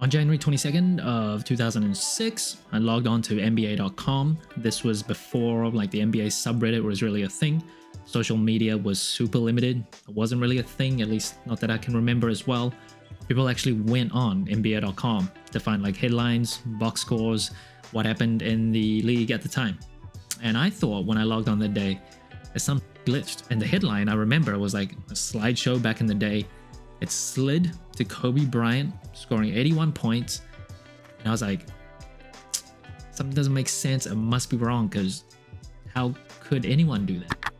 On January 22nd of 2006, I logged on to NBA.com. This was before like the NBA subreddit was really a thing. Social media was super limited. It wasn't really a thing, at least not that I can remember as well. People actually went on NBA.com to find like headlines, box scores, what happened in the league at the time. And I thought when I logged on that day, there's some glitched. And the headline I remember was like a slideshow back in the day. It slid to Kobe Bryant scoring 81 points. And I was like, something doesn't make sense. It must be wrong, because how could anyone do that?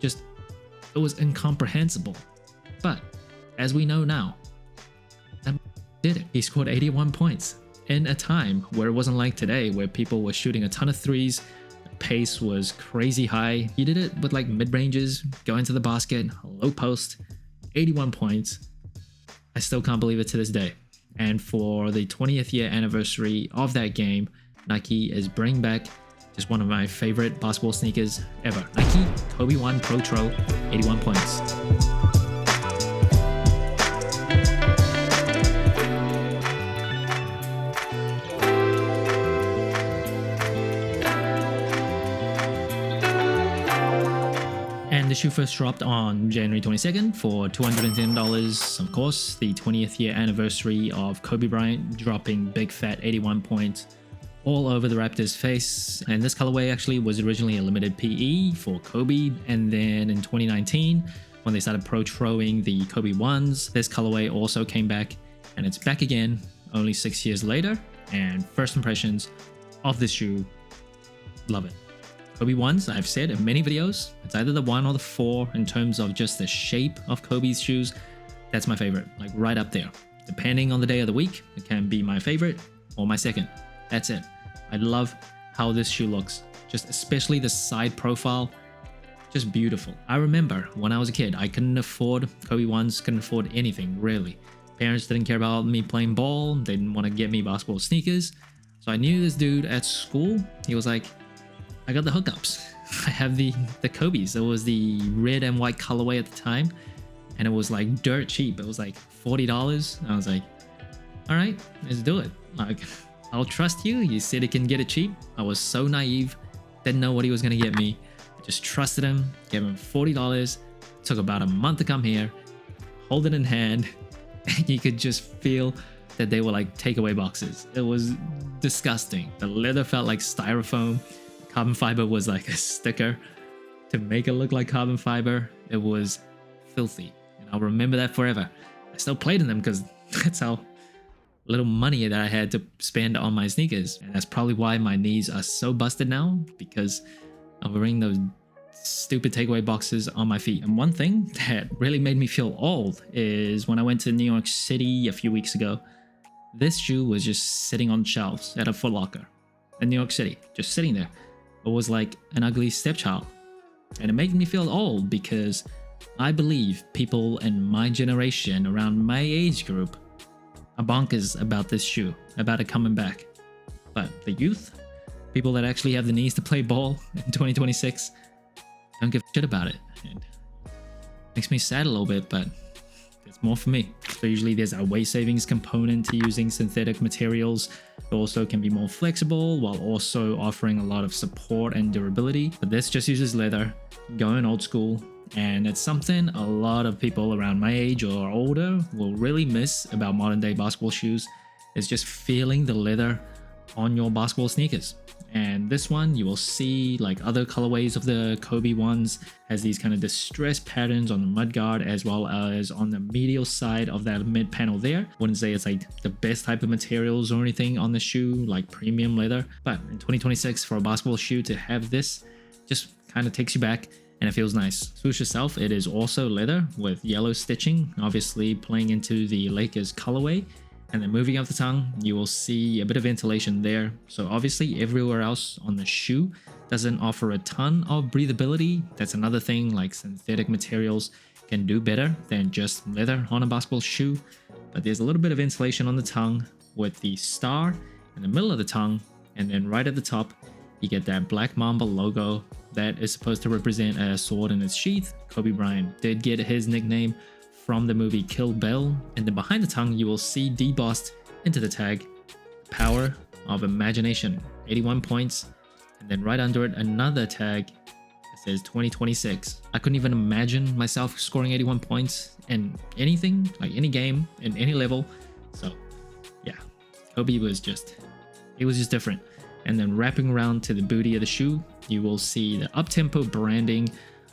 It was incomprehensible. But as we know now, that did it. He scored 81 points in a time where it wasn't like today, where people were shooting a ton of threes. The pace was crazy high. He did it with like mid-ranges, going to the basket, low post, 81 points. I still can't believe it to this day. And for the 20th year anniversary of that game, Nike is bringing back just one of my favorite basketball sneakers ever. Nike Kobe 1 Pro Tro, 81 points. And the shoe first dropped on January 22nd for $210. Of course, the 20th year anniversary of Kobe Bryant dropping big fat 81 points all over the Raptors' face. And this colorway actually was originally a limited PE for Kobe. And then in 2019, when they started pro-troing the Kobe 1s, this colorway also came back, and it's back again only 6 years later. And first impressions of this shoe, love it. Kobe 1s, I've said in many videos, it's either the 1 or the 4 in terms of just the shape of Kobe's shoes. That's my favorite, like right up there. Depending on the day of the week, it can be my favorite or my second. That's it. I love how this shoe looks, just especially the side profile, just beautiful. I remember when I was a kid, I couldn't afford Kobe 1s, couldn't afford anything really. Parents didn't care about me playing ball, they didn't want to get me basketball sneakers. So I knew this dude at school, he was like, I got the hookups. I have the Kobe's. It was the red and white colorway at the time, and it was like dirt cheap. It was like $40. I was like, all right, let's do it. Like, I'll trust you. You said he can get it cheap. I was so naive, didn't know what he was gonna get me. I just trusted him, gave him $40. Took about a month to come here, hold it in hand, and you could just feel that they were like takeaway boxes. It was disgusting. The leather felt like styrofoam. Carbon fiber was like a sticker to make it look like carbon fiber. It was filthy, and I'll remember that forever. I still played in them because that's how little money that I had to spend on my sneakers. And that's probably why my knees are so busted now, because I'm wearing those stupid takeaway boxes on my feet. And one thing that really made me feel old is when I went to New York City a few weeks ago. This shoe was just sitting on shelves at a Foot Locker in New York City, just sitting there. It was like an ugly stepchild. And it made me feel old because I believe people in my generation, around my age group, are bonkers about this shoe, about it coming back. But the youth, people that actually have the knees to play ball in 2026, don't give a shit about it. And it makes me sad a little bit, but it's more for me. So usually there's a weight savings component to using synthetic materials. It also can be more flexible while also offering a lot of support and durability. But this just uses leather, going old school. And it's something a lot of people around my age or older will really miss about modern day basketball shoes, is just feeling the leather on your basketball sneakers. And this one, you will see like other colorways of the Kobe 1s has these kind of distressed patterns on the mudguard as well as on the medial side of that mid panel there. Wouldn't say it's like the best type of materials or anything on the shoe, like premium leather. But in 2026, for a basketball shoe to have this, just kind of takes you back. And it feels nice. Swoosh itself, it is also leather with yellow stitching, obviously playing into the Lakers colorway. And then moving up the tongue, you will see a bit of ventilation there. So obviously everywhere else on the shoe doesn't offer a ton of breathability. That's another thing, like synthetic materials can do better than just leather on a basketball shoe. But there's a little bit of insulation on the tongue with the star in the middle of the tongue. And then right at the top, you get that Black Mamba logo that is supposed to represent a sword in its sheath. Kobe Bryant did get his nickname from the movie Kill Bill. And then behind the tongue, you will see debossed into the tag, Power of Imagination, 81 points. And then right under it, another tag that says 2026. I couldn't even imagine myself scoring 81 points in anything, like any game, in any level. So yeah, Kobe was just different. And then wrapping around to the booty of the shoe, you will see the up-tempo branding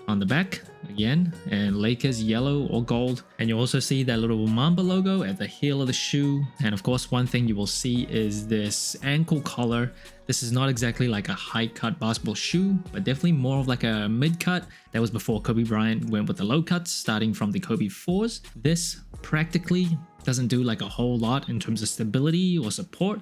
on the back again, and Lakers yellow or gold. And you also see that little Mamba logo at the heel of the shoe. And of course, one thing you will see is this ankle collar. This is not exactly like a high cut basketball shoe, but definitely more of like a mid cut. That was before Kobe Bryant went with the low cuts, starting from the Kobe 4s. This practically doesn't do like a whole lot in terms of stability or support.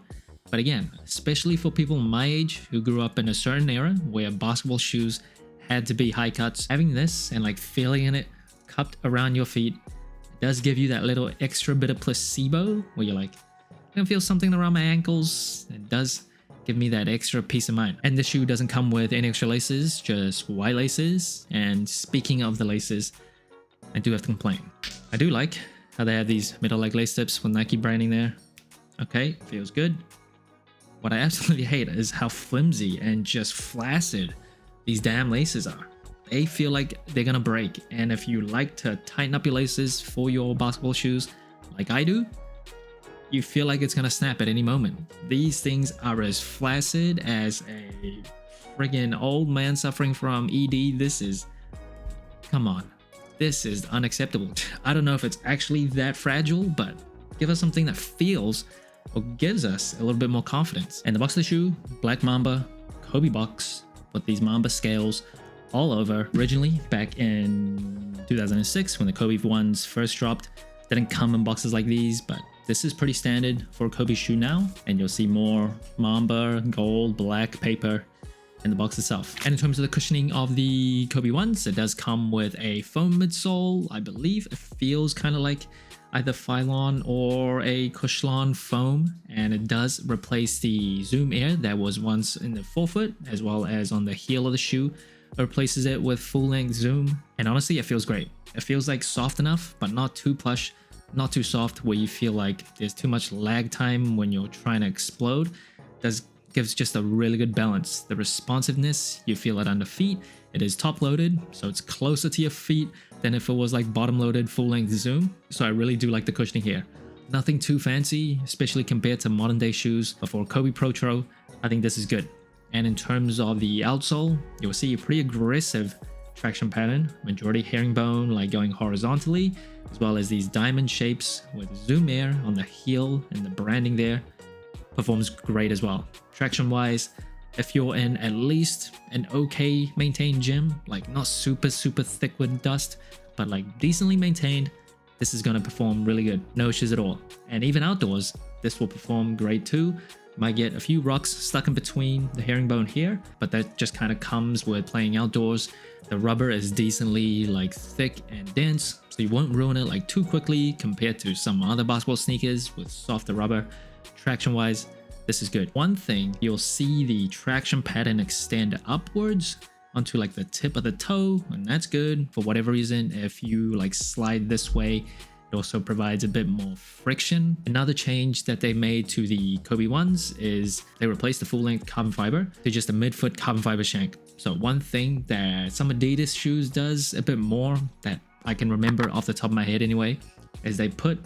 But again, especially for people my age who grew up in a certain era where basketball shoes had to be high cuts, having this and like feeling it cupped around your feet does give you that little extra bit of placebo where you're like, I can feel something around my ankles. It does give me that extra peace of mind. And the shoe doesn't come with any extra laces, just white laces. And speaking of the laces, I do have to complain. I do like how they have these middle leg lace tips with Nike branding there. Okay, feels good. What I absolutely hate is how flimsy and just flaccid these damn laces are. They feel like they're gonna break. And if you like to tighten up your laces for your basketball shoes, like I do, you feel like it's gonna snap at any moment. These things are as flaccid as a friggin' old man suffering from ED. Come on. This is unacceptable. I don't know if it's actually that fragile, but give us something that feels or gives us a little bit more confidence. And the box of the shoe, Black Mamba, Kobe box, with these Mamba scales all over. Originally, back in 2006, when the Kobe ones first dropped, didn't come in boxes like these, but this is pretty standard for a Kobe shoe now. And you'll see more Mamba, gold, black paper in the box itself. And in terms of the cushioning of the Kobe ones, it does come with a foam midsole. I believe it feels kind of like either Phylon or a Cushlon foam, and it does replace the Zoom Air that was once in the forefoot as well as on the heel of the shoe. It replaces it with full-length Zoom, and honestly it feels great. It feels like soft enough but not too plush, not too soft where you feel like there's too much lag time when you're trying to explode. Gives just a really good balance. The responsiveness, you feel it under feet. It is top loaded, so it's closer to your feet than if it was like bottom loaded full length Zoom. So I really do like the cushioning here. Nothing too fancy, especially compared to modern day shoes. But for Kobe Protro, I think this is good. And in terms of the outsole, you'll see a pretty aggressive traction pattern, majority herringbone, like going horizontally, as well as these diamond shapes with Zoom Air on the heel and the branding there. Performs great as well. Traction wise, if you're in at least an okay maintained gym, like not super thick with dust, but like decently maintained, this is going to perform really good. No issues at all. And even outdoors, this will perform great too. You might get a few rocks stuck in between the herringbone here, but that just kind of comes with playing outdoors. The rubber is decently like thick and dense, so you won't ruin it like too quickly compared to some other basketball sneakers with softer rubber. Traction wise, this is good. One thing, you'll see the traction pattern extend upwards onto like the tip of the toe, and that's good. For whatever reason, if you like slide this way, it also provides a bit more friction. Another change that they made to the Kobe ones is they replaced the full-length carbon fiber to just a mid-foot carbon fiber shank. So one thing that some Adidas shoes does a bit more that I can remember off the top of my head anyway, is they put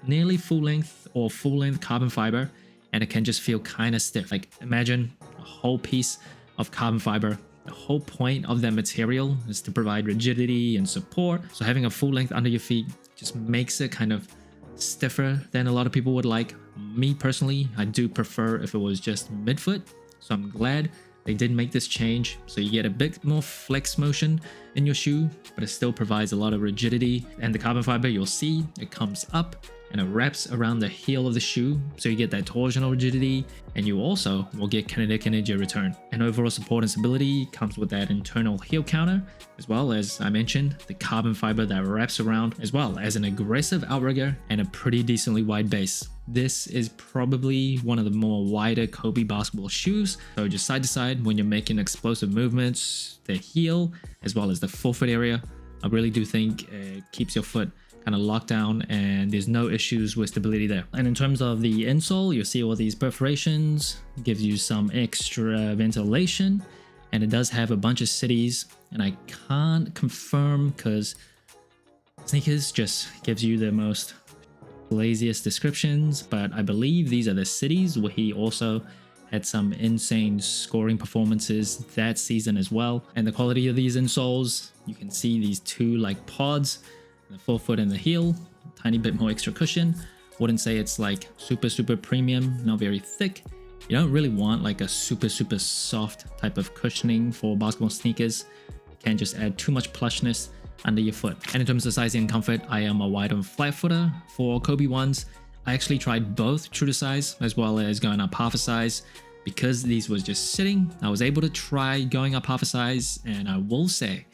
nearly full-length or full-length carbon fiber, and it can just feel kind of stiff. Like imagine a whole piece of carbon fiber. The whole point of that material is to provide rigidity and support. So having a full length under your feet just makes it kind of stiffer than a lot of people would like. Me personally, I do prefer if it was just midfoot. So I'm glad they did make this change. So you get a bit more flex motion in your shoe, but it still provides a lot of rigidity. And the carbon fiber, you'll see it comes up and it wraps around the heel of the shoe, so you get that torsional rigidity, and you also will get kinetic energy return. And overall support and stability comes with that internal heel counter, as well as I mentioned, the carbon fiber that wraps around, as well as an aggressive outrigger and a pretty decently wide base. This is probably one of the more wider Kobe basketball shoes, so just side to side when you're making explosive movements, the heel, as well as the forefoot area, I really do think it keeps your foot kind of locked down, and there's no issues with stability there. And in terms of the insole, you'll see all these perforations, gives you some extra ventilation, and it does have a bunch of cities, and I can't confirm because Sneakers just gives you the most laziest descriptions, but I believe these are the cities where he also had some insane scoring performances that season as well. And the quality of these insoles, you can see these two like pods, the forefoot and the heel, tiny bit more extra cushion. Wouldn't say it's like super premium, not very thick. You don't really want like a super soft type of cushioning for basketball sneakers. You can't just add too much plushness under your foot. And in terms of sizing and comfort, I am a wide and flat footer for Kobe ones. I actually tried both true to size as well as going up half a size. Because these was just sitting, I was able to try going up half a size, and I will say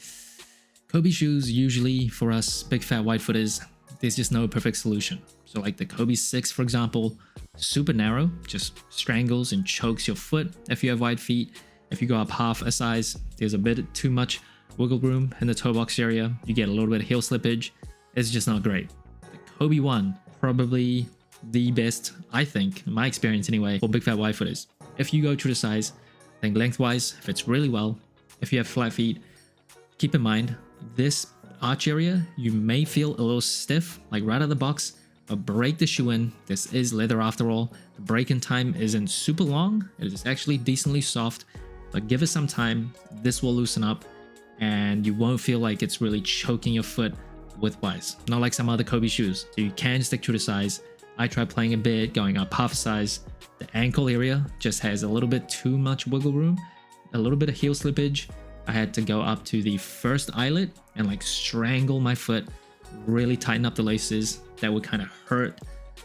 Kobe shoes usually for us big fat wide footers, there's just no perfect solution. So like the Kobe 6 for example, super narrow, just strangles and chokes your foot if you have wide feet. If you go up half a size, there's a bit too much wiggle room in the toe box area. You get a little bit of heel slippage. It's just not great. The Kobe 1, probably the best, I think, in my experience anyway, for big fat wide footers. If you go true to size, I think lengthwise fits really well. If you have flat feet, keep in mind, this arch area, you may feel a little stiff, like right out of the box, but break the shoe in. This is leather after all. The break-in time isn't super long. It is actually decently soft, but give it some time. This will loosen up and you won't feel like it's really choking your foot widthwise. Not like some other Kobe shoes. So you can stick true to size. I tried playing a bit, going up half a size. The ankle area just has a little bit too much wiggle room, a little bit of heel slippage. I had to go up to the first eyelet and like strangle my foot, really tighten up the laces. That would kind of hurt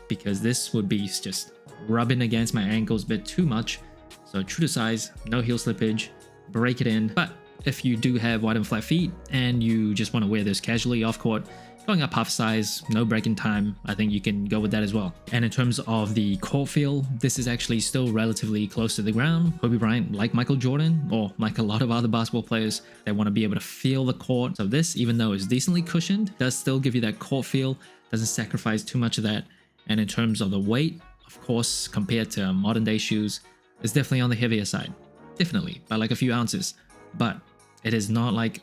because this would be just rubbing against my ankles a bit too much. So true to size, no heel slippage, break it in. But if you do have wide and flat feet and you just want to wear this casually off court, going up half size, no break-in time, I think you can go with that as well. And in terms of the court feel, this is actually still relatively close to the ground. Kobe Bryant, like Michael Jordan, or like a lot of other basketball players, they want to be able to feel the court. So this, even though it's decently cushioned, does still give you that court feel, doesn't sacrifice too much of that. And in terms of the weight, of course, compared to modern day shoes, it's definitely on the heavier side. Definitely, by like a few ounces. But it is not like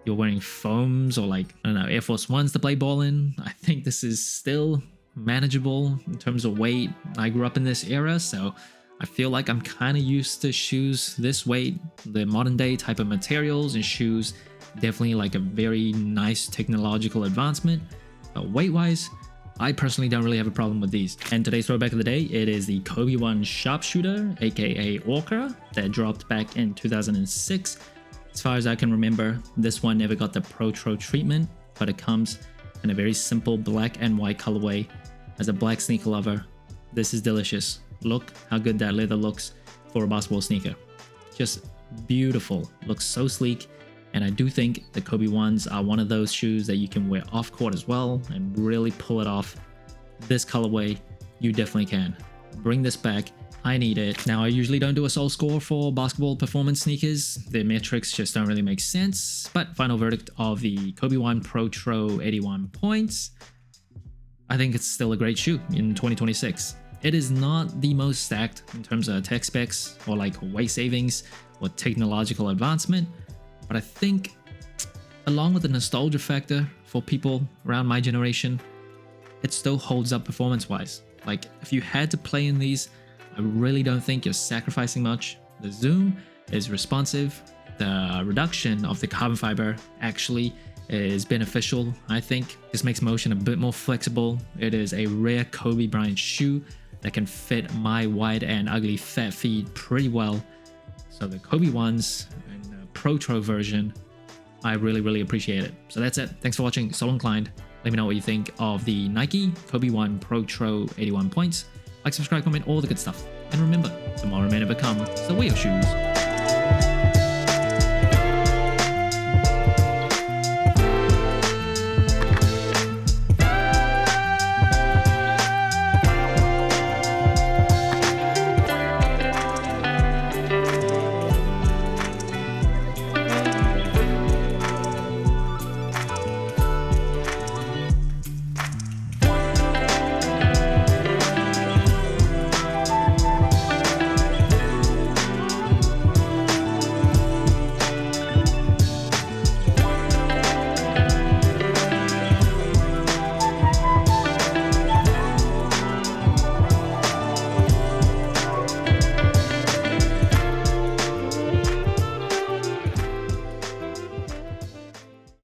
you're wearing foams or like, I don't know, Air Force Ones to play ball in. I think this is still manageable in terms of weight. I grew up in this era, so I feel like I'm kind of used to shoes this weight. The modern day type of materials and shoes, definitely like a very nice technological advancement. But weight-wise, I personally don't really have a problem with these. And today's throwback of the day, it is the Kobe 1 Sharpshooter, aka Orca, that dropped back in 2006. As far as I can remember, this one never got the Pro-Tro treatment, but it comes in a very simple black and white colorway. As a black sneaker lover, this is delicious. Look how good that leather looks for a basketball sneaker. Just beautiful, looks so sleek. And I do think the Kobe 1s are one of those shoes that you can wear off court as well and really pull it off. This colorway, you definitely can. Bring this back. I need it. Now, I usually don't do a sole score for basketball performance sneakers. Their metrics just don't really make sense. But final verdict of the Kobe 1 Pro-Tro 81 points. I think it's still a great shoe in 2026. It is not the most stacked in terms of tech specs or like weight savings or technological advancement. But I think along with the nostalgia factor for people around my generation, it still holds up performance-wise. Like if you had to play in these, I really don't think you're sacrificing much. The zoom is responsive. The reduction of the carbon fiber actually is beneficial, I think. This makes motion a bit more flexible. It is a rare Kobe Bryant shoe that can fit my wide and ugly fat feet pretty well. So the Kobe 1s and the Pro-Tro version, I really appreciate it. So that's it. Thanks for watching. So inclined. Let me know what you think of the Nike Kobe 1 Pro-Tro 81 points. Like, subscribe, comment, all the good stuff. And remember, tomorrow may never come, so wear your shoes.